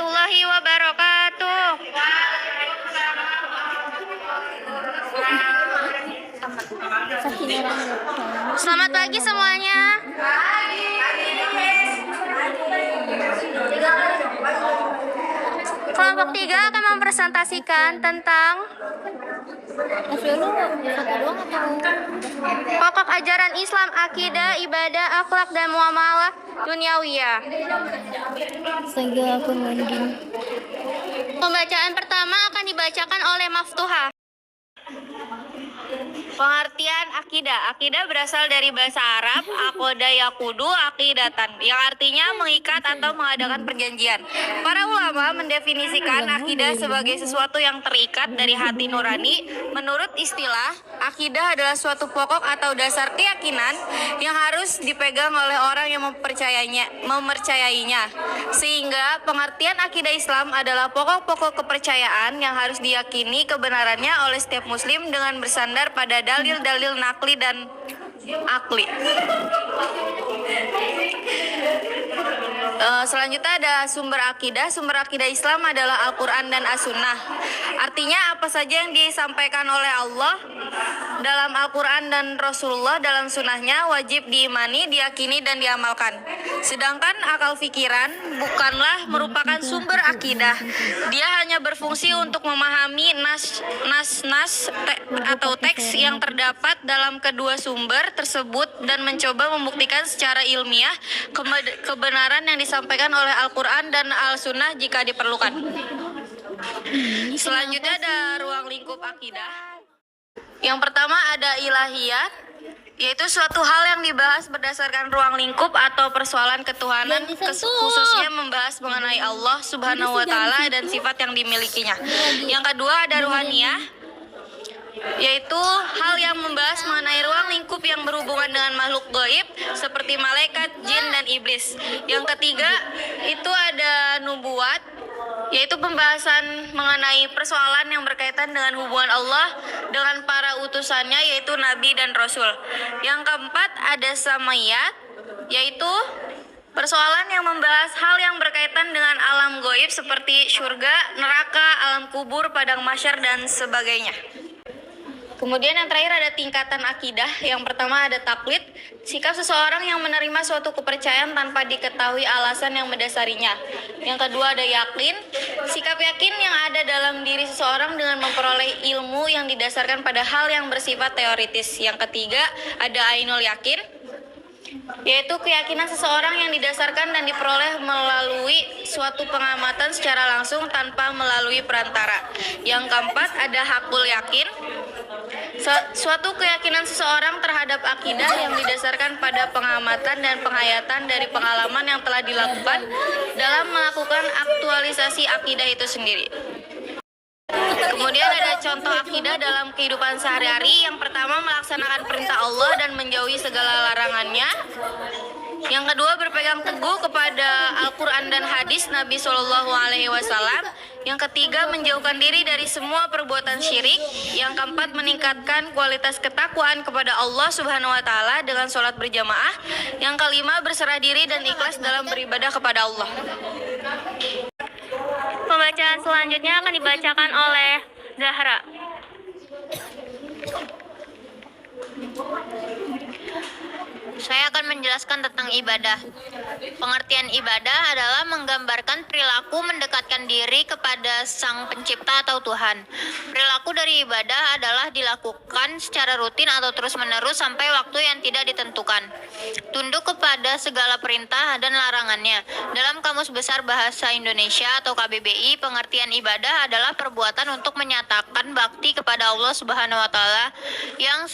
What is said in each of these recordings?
warahmatullahi wabarakatuh. Selamat pagi semuanya. Kelompok 3 akan mempresentasikan tentang pokok ajaran Islam, akidah, ibadah, akhlak, dan muamalah duniawiyah. Pembacaan pertama akan dibacakan oleh Maftuha. Pengertian akidah. Akidah berasal dari bahasa Arab aqoda yaqudu aqidatan, yang artinya mengikat atau mengadakan perjanjian. Para ulama mendefinisikan akidah sebagai sesuatu yang terikat dari hati nurani. Menurut istilah, akidah adalah suatu pokok atau dasar keyakinan yang harus dipegang oleh orang yang mempercayainya. Sehingga pengertian akidah Islam adalah pokok-pokok kepercayaan yang harus diyakini kebenarannya oleh setiap muslim dengan bersandar pada dalil-dalil nakli dan akli. Selanjutnya ada sumber akidah. Sumber akidah Islam adalah Al-Quran dan As-Sunnah. Artinya apa saja yang disampaikan oleh Allah dalam Al-Quran dan Rasulullah dalam sunnahnya wajib diimani, diyakini, dan diamalkan. Sedangkan akal pikiran bukanlah merupakan sumber akidah. Dia hanya berfungsi untuk memahami atau teks yang terdapat dalam kedua sumber tersebut dan mencoba membuktikan secara ilmiah kebenaran yang disampaikan oleh Al-Quran dan Al-Sunnah jika diperlukan. Selanjutnya ada ruang lingkup akidah. Yang pertama ada ilahiyat, yaitu suatu hal yang dibahas berdasarkan ruang lingkup atau persoalan ketuhanan, khususnya membahas mengenai Allah Subhanahu wa Ta'ala dan sifat yang dimilikinya. Yang kedua ada ruhaniyah, yaitu hal yang membahas mengenai ruang lingkup yang berhubungan dengan makhluk gaib seperti malaikat, jin, dan iblis. Yang ketiga itu ada nubuat, yaitu pembahasan mengenai persoalan yang berkaitan dengan hubungan Allah dengan para utusannya, yaitu Nabi dan Rasul. Yang keempat ada samayat, yaitu persoalan yang membahas hal yang berkaitan dengan alam gaib seperti surga, neraka, alam kubur, padang mahsyar, dan sebagainya. Kemudian yang terakhir ada tingkatan akidah. Yang pertama ada taklid, sikap seseorang yang menerima suatu kepercayaan tanpa diketahui alasan yang mendasarinya. Yang kedua ada yakin, sikap yakin yang ada dalam diri seseorang dengan memperoleh ilmu yang didasarkan pada hal yang bersifat teoritis. Yang ketiga ada ainul yakin, yaitu keyakinan seseorang yang didasarkan dan diperoleh melalui suatu pengamatan secara langsung tanpa melalui perantara. Yang keempat ada hakul yakin, suatu keyakinan seseorang terhadap akidah yang didasarkan pada pengamatan dan penghayatan dari pengalaman yang telah dilakukan dalam melakukan aktualisasi akidah itu sendiri. Kemudian ada contoh akidah dalam kehidupan sehari-hari. Yang pertama melaksanakan perintah Allah dan menjauhi segala larangannya. Yang kedua berpegang teguh kepada Al-Quran dan hadis Nabi SAW. Yang ketiga menjauhkan diri dari semua perbuatan syirik. Yang keempat meningkatkan kualitas ketakwaan kepada Allah Subhanahu wa Ta'ala dengan sholat berjamaah. Yang kelima berserah diri dan ikhlas dalam beribadah kepada Allah. Pembacaan selanjutnya akan dibacakan oleh Zahra. Saya akan menjelaskan tentang ibadah. Pengertian ibadah adalah menggambarkan perilaku mendekatkan diri kepada Sang Pencipta atau Tuhan. Perilaku dari ibadah adalah dilakukan secara rutin atau terus-menerus sampai waktu yang tidak ditentukan. Tunduk kepada segala perintah dan larangannya. Dalam Kamus Besar Bahasa Indonesia atau KBBI, pengertian ibadah adalah perbuatan untuk menyatakan bakti kepada Allah Subhanahu wa Ta'ala yang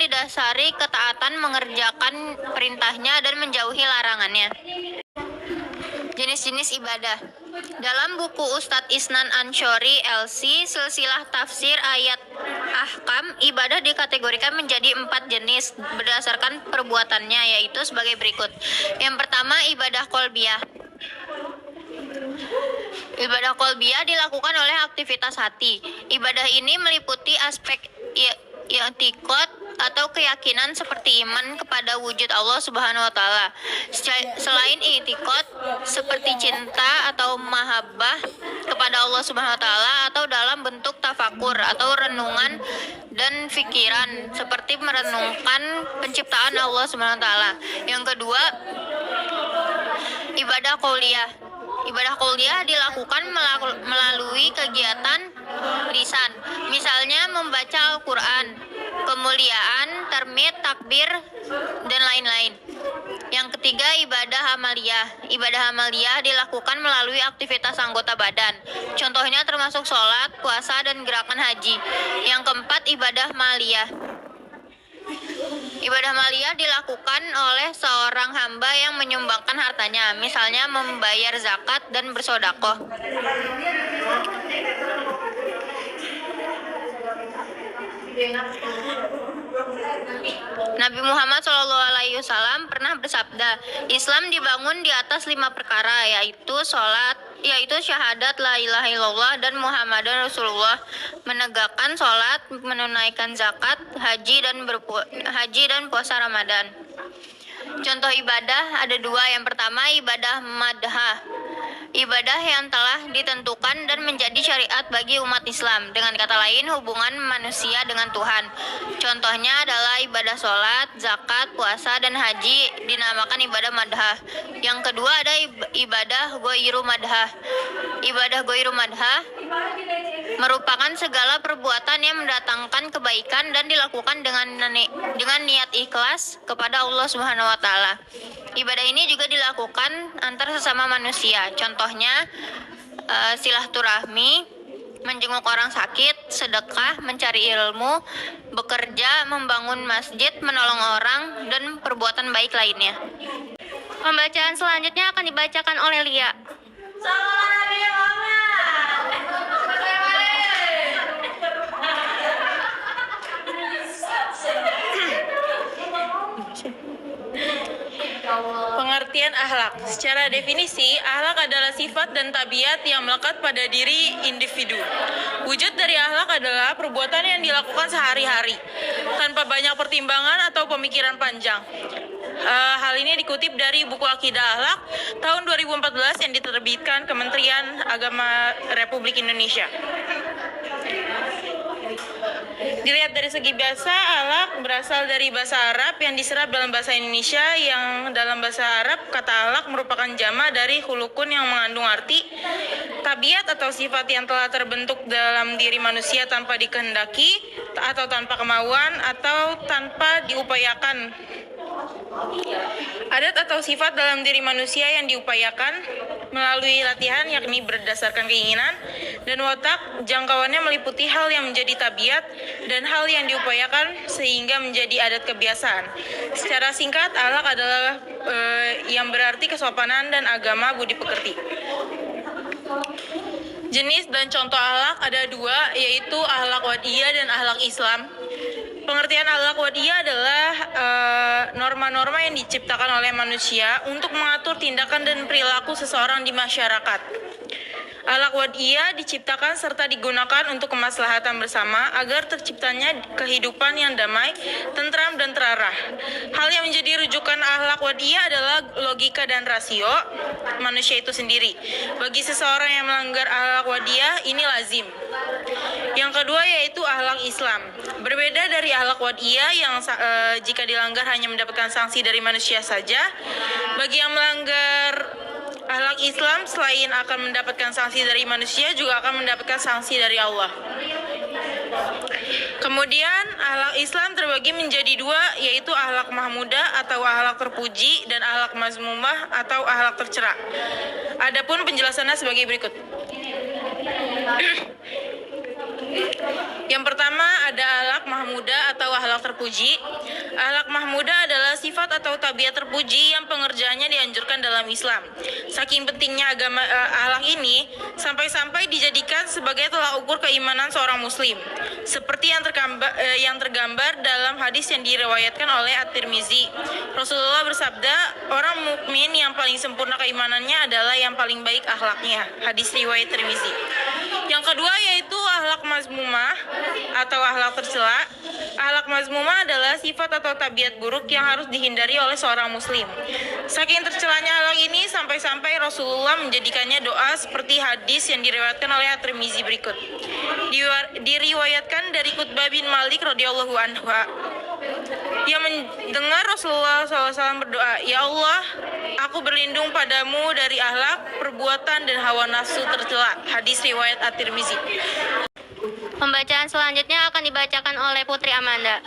didasari ketaatan mengerjakan perintahnya dan menjauhi larangannya. Jenis-jenis ibadah. Dalam buku Ustadz Isnan Anshori LC, Silsilah Tafsir Ayat Ahkam, ibadah dikategorikan menjadi 4 jenis berdasarkan perbuatannya, yaitu sebagai berikut. Yang pertama, ibadah qalbiyah. Ibadah qalbiyah dilakukan oleh aktivitas hati. Ibadah ini meliputi aspek i'tiqad, atau keyakinan seperti iman kepada wujud Allah Subhanahu wa taala. Selain i'tiqad seperti cinta atau mahabbah kepada Allah Subhanahu wa taala atau dalam bentuk tafakur atau renungan dan pikiran seperti merenungkan penciptaan Allah Subhanahu wa taala. Yang kedua, ibadah qauliyah. Ibadah qauliyah dilakukan melalui kegiatan lisan, misalnya membaca Al-Quran, kemuliaan, termit, takbir, dan lain-lain. Yang ketiga, ibadah amaliyah. Ibadah amaliyah dilakukan melalui aktivitas anggota badan. Contohnya termasuk sholat, puasa, dan gerakan haji. Yang keempat, ibadah maliyah. Ibadah maliyah dilakukan oleh seorang hamba yang menyumbangkan hartanya, misalnya membayar zakat dan bersedekah. Nabi Muhammad SAW pernah bersabda, Islam dibangun di atas 5 perkara, yaitu syahadat la ilaha illallah dan Muhammadan Rasulullah, menegakkan sholat, menunaikan zakat, haji dan puasa Ramadan. Contoh ibadah ada 2. Yang pertama, ibadah madhah. Ibadah yang telah ditentukan dan menjadi syariat bagi umat Islam. Dengan kata lain, hubungan manusia dengan Tuhan. Contohnya adalah ibadah sholat, zakat, puasa, dan haji dinamakan ibadah madhah. Yang kedua ada ibadah ghairu madhah. Ibadah ghairu madhah merupakan segala perbuatan yang mendatangkan kebaikan dan dilakukan dengan niat ikhlas kepada Allah Subhanahu wa taala. Ibadah ini juga dilakukan antar sesama manusia. Contohnya silaturahmi, menjenguk orang sakit, sedekah, mencari ilmu, bekerja, membangun masjid, menolong orang, dan perbuatan baik lainnya. Pembacaan selanjutnya akan dibacakan oleh Lia. Pengertian akhlak. Secara definisi, akhlak adalah sifat dan tabiat yang melekat pada diri individu. Wujud dari akhlak adalah perbuatan yang dilakukan sehari-hari, tanpa banyak pertimbangan atau pemikiran panjang. Hal ini dikutip dari buku Akidah Akhlak tahun 2014 yang diterbitkan Kementerian Agama Republik Indonesia. Dilihat dari segi bahasa, akhlak berasal dari bahasa Arab yang diserap dalam bahasa Indonesia, yang dalam bahasa Arab kata akhlak merupakan jama dari khulukun yang mengandung arti tabiat atau sifat yang telah terbentuk dalam diri manusia tanpa dikehendaki atau tanpa kemauan atau tanpa diupayakan. Adat atau sifat dalam diri manusia yang diupayakan melalui latihan, yakni berdasarkan keinginan dan watak. Jangkauannya meliputi hal yang menjadi tabiat dan hal yang diupayakan sehingga menjadi adat kebiasaan. Secara singkat, akhlak adalah yang berarti kesopanan dan agama budi pekerti. Jenis dan contoh akhlak ada 2, yaitu akhlak wadiyah dan akhlak Islam. Pengertian akhlak wadiyah adalah norma-norma yang diciptakan oleh manusia untuk mengatur tindakan dan perilaku seseorang di masyarakat. Akhlak wadiyah diciptakan serta digunakan untuk kemaslahatan bersama agar terciptanya kehidupan yang damai, tentram, dan terarah. Hal yang menjadi rujukan akhlak wadiyah adalah logika dan rasio manusia itu sendiri. Bagi seseorang yang melanggar akhlak wadiyah, ini lazim. Yang kedua yaitu akhlak Islam. Berbeda dari akhlak wadiyah yang jika dilanggar hanya mendapatkan sanksi dari manusia saja, bagi yang melanggar akhlak Islam selain akan mendapatkan sanksi dari manusia, juga akan mendapatkan sanksi dari Allah. Kemudian akhlak Islam terbagi menjadi 2, yaitu akhlak mahmudah atau akhlak terpuji dan akhlak mazmumah atau akhlak tercela. Adapun penjelasannya sebagai berikut. Yang pertama ada akhlak mahmudah atau akhlak terpuji. Akhlak mahmudah adalah sifat atau tabiat terpuji yang pengerjaannya dianjurkan dalam Islam. Saking pentingnya agama akhlak ini sampai-sampai dijadikan sebagai tolak ukur keimanan seorang muslim. Seperti yang tergambar dalam hadis yang diriwayatkan oleh At-Tirmizi. Rasulullah bersabda, orang mukmin yang paling sempurna keimanannya adalah yang paling baik akhlaknya. Hadis riwayat Tirmizi. Yang kedua yaitu akhlak mazmumah atau akhlak tercela. Akhlak mazmumah adalah sifat atau tabiat buruk yang harus dihindari oleh seorang muslim. Saking tercelanya akhlak ini sampai-sampai Rasulullah menjadikannya doa seperti hadis yang diriwayatkan oleh At-Tirmizi berikut. Diriwayatkan dari Qutbah bin Malik radhiyallahu anhu yang mendengar Rasulullah SAW berdoa, "Ya Allah, aku berlindung padamu dari akhlak, perbuatan, dan hawa nafsu tercela." Hadis riwayat At-Tirmizi. Pembacaan selanjutnya akan dibacakan oleh Putri Amanda.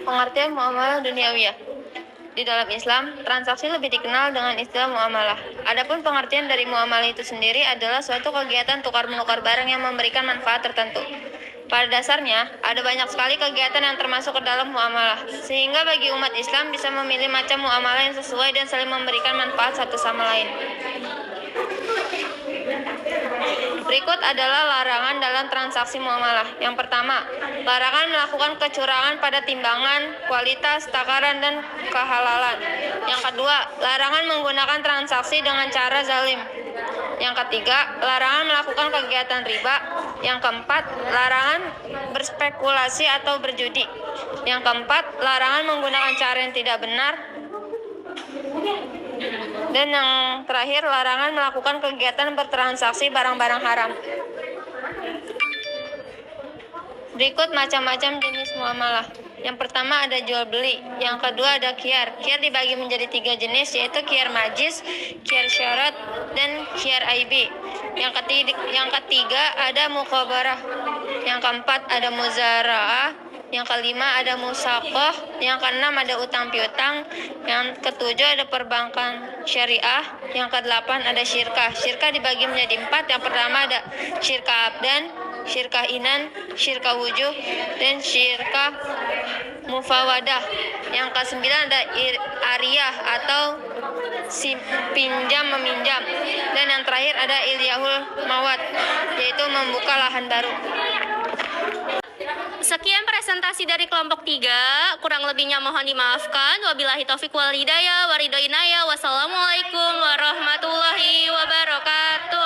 Pengertian muamalah duniawiyah. Di dalam Islam, transaksi lebih dikenal dengan istilah muamalah. Adapun pengertian dari muamalah itu sendiri adalah suatu kegiatan tukar-menukar barang yang memberikan manfaat tertentu. Pada dasarnya, ada banyak sekali kegiatan yang termasuk ke dalam muamalah, sehingga bagi umat Islam bisa memilih macam muamalah yang sesuai dan saling memberikan manfaat satu sama lain. Berikut adalah larangan dalam transaksi muamalah. Yang pertama, larangan melakukan kecurangan pada timbangan, kualitas, takaran, dan kehalalan. Yang kedua, larangan menggunakan transaksi dengan cara zalim. Yang ketiga, larangan melakukan kegiatan riba. Yang keempat, larangan berspekulasi atau berjudi. Yang keempat, larangan menggunakan cara yang tidak benar. Dan yang terakhir, larangan melakukan kegiatan bertransaksi barang-barang haram. Berikut macam-macam jenis muamalah. Yang pertama ada jual beli, yang kedua ada khiyar. Khiyar dibagi menjadi 3 jenis, yaitu khiyar majis, khiyar syarat, dan khiyar aibi. Yang ketiga ada muqabarah. Yang keempat ada muzara'ah. Yang kelima ada musaqah. Yang keenam ada utang piutang. Yang ketujuh ada perbankan syariah. Yang kedelapan ada syirkah. Syirkah dibagi menjadi 4. Yang pertama ada syirkah abdan, syirkah inan, syirkah wujuh, dan syirkah mufawadah. Yang kesembilan ada ariyah atau si pinjam meminjam. Dan yang terakhir ada ilyahul mawat, yaitu membuka lahan baru. Sekian presentasi dari kelompok 3, kurang lebihnya mohon dimaafkan. Wabillahi taufiq wal hidayah, waridho inayah. Wassalamualaikum warahmatullahi wabarakatuh.